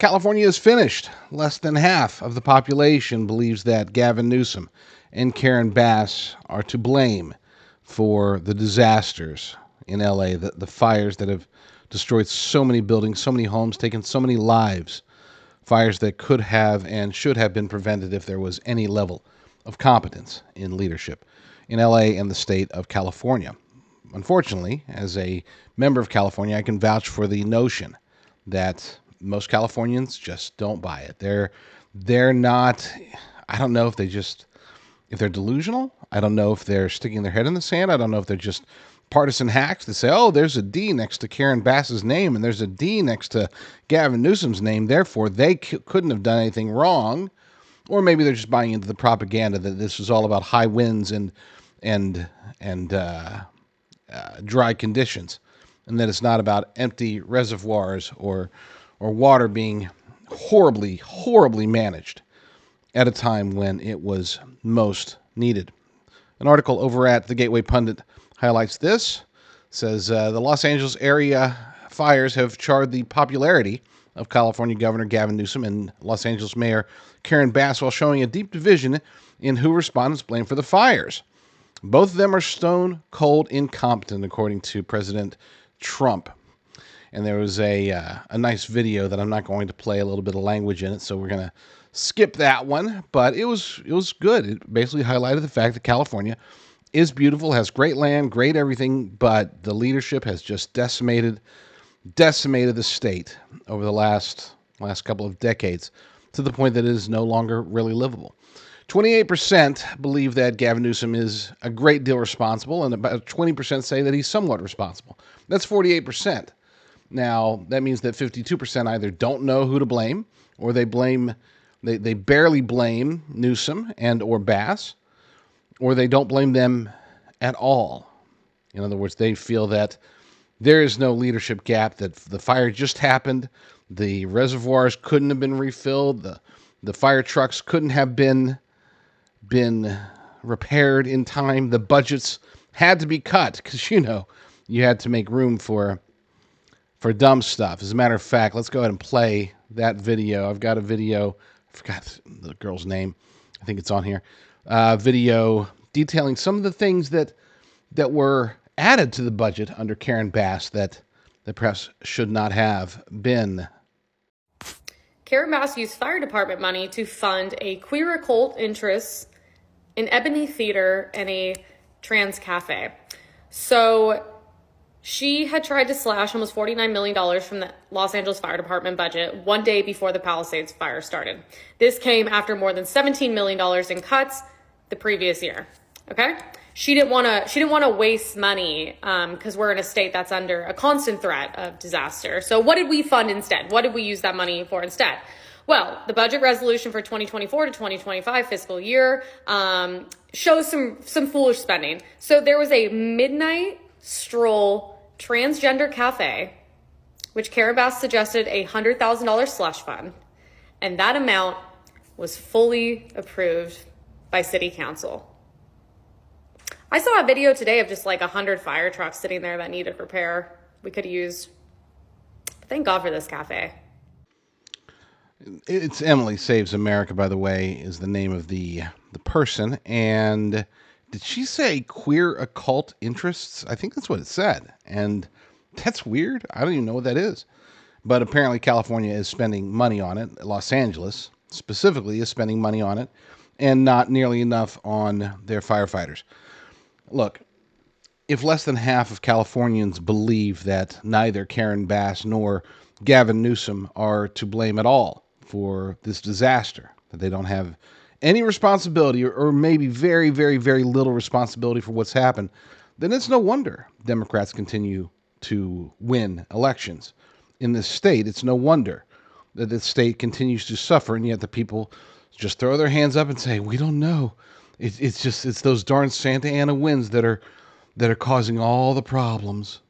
California is finished. Less than half of the population believes that Gavin Newsom and Karen Bass are to blame for the disasters in LA, the fires that have destroyed so many buildings, so many homes, taken so many lives. Fires that could have and should have been prevented if there was any level of competence in leadership in LA and the state of California. Unfortunately, as a member of California, I can vouch for the notion that most Californians just don't buy it. They're not, I don't know if they're delusional. I don't know if they're sticking their head in the sand. I don't know if they're just partisan hacks that say, oh, there's a D next to Karen Bass's name and there's a D next to Gavin Newsom's name. Therefore, they couldn't have done anything wrong. Or maybe they're just buying into the propaganda that this was all about high winds and dry conditions, and that it's not about empty reservoirs or water being horribly managed at a time when it was most needed. An article over at the Gateway Pundit highlights this. Says the Los Angeles area fires have charred the popularity of California Governor Gavin Newsom and Los Angeles Mayor Karen Bass while showing a deep division in who respondents blame for the fires. Both of them are stone cold incompetent, according to President Trump. And there was a nice video that I'm not going to play, a little bit of language in it, so we're going to skip that one. But it was good. It basically highlighted the fact that California is beautiful, has great land, great everything, but the leadership has just decimated the state over the last couple of decades to the point that it is no longer really livable. 28% believe that Gavin Newsom is a great deal responsible, and about 20% say that he's somewhat responsible. That's 48%. Now, that means that 52% either don't know who to blame, or they barely blame Newsom and or Bass, or they don't blame them at all. In other words, they feel that there is no leadership gap, that the fire just happened, the reservoirs couldn't have been refilled, the fire trucks couldn't have been repaired in time, the budgets had to be cut because, you had to make room for dumb stuff. As a matter of fact, let's go ahead and play that video. I've got a video, I forgot the girl's name, I think it's on here, video detailing some of the things that were added to the budget under Karen Bass that the press should not have been. Karen Bass used fire department money to fund a queer occult interest, an Ebony Theater, and a trans cafe. So she had tried to slash almost $49 million from the Los Angeles Fire Department budget one day before the Palisades fire started. This came after more than $17 million in cuts the previous year. Okay? She didn't want to waste money because we're in a state that's under a constant threat of disaster. So what did we fund instead? What did we use that money for instead? Well, the budget resolution for 2024 to 2025 fiscal year shows some foolish spending. So there was a midnight stroll transgender cafe, which Karen Bass suggested a $100,000 slush fund, and that amount was fully approved by City Council. I saw a video today of just like 100 fire trucks sitting there that needed repair we could use. Thank God for this cafe. It's Emily Saves America, by the way, is the name of the person. And did she say queer occult interests? I think that's what it said. And that's weird. I don't even know what that is. But apparently California is spending money on it. Los Angeles specifically is spending money on it, and not nearly enough on their firefighters. Look, if less than half of Californians believe that neither Karen Bass nor Gavin Newsom are to blame at all for this disaster, that they don't have any responsibility or maybe very, very, very little responsibility for what's happened, then it's no wonder Democrats continue to win elections in this state. It's no wonder that this state continues to suffer, and yet the people just throw their hands up and say, we don't know. It's those darn Santa Ana winds that are causing all the problems.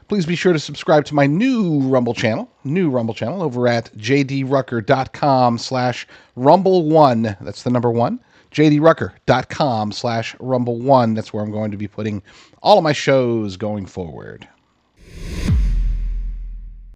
Please be sure to subscribe to my new Rumble channel over at jdrucker.com/rumble1. That's the number 1. jdrucker.com/rumble1. That's where I'm going to be putting all of my shows going forward.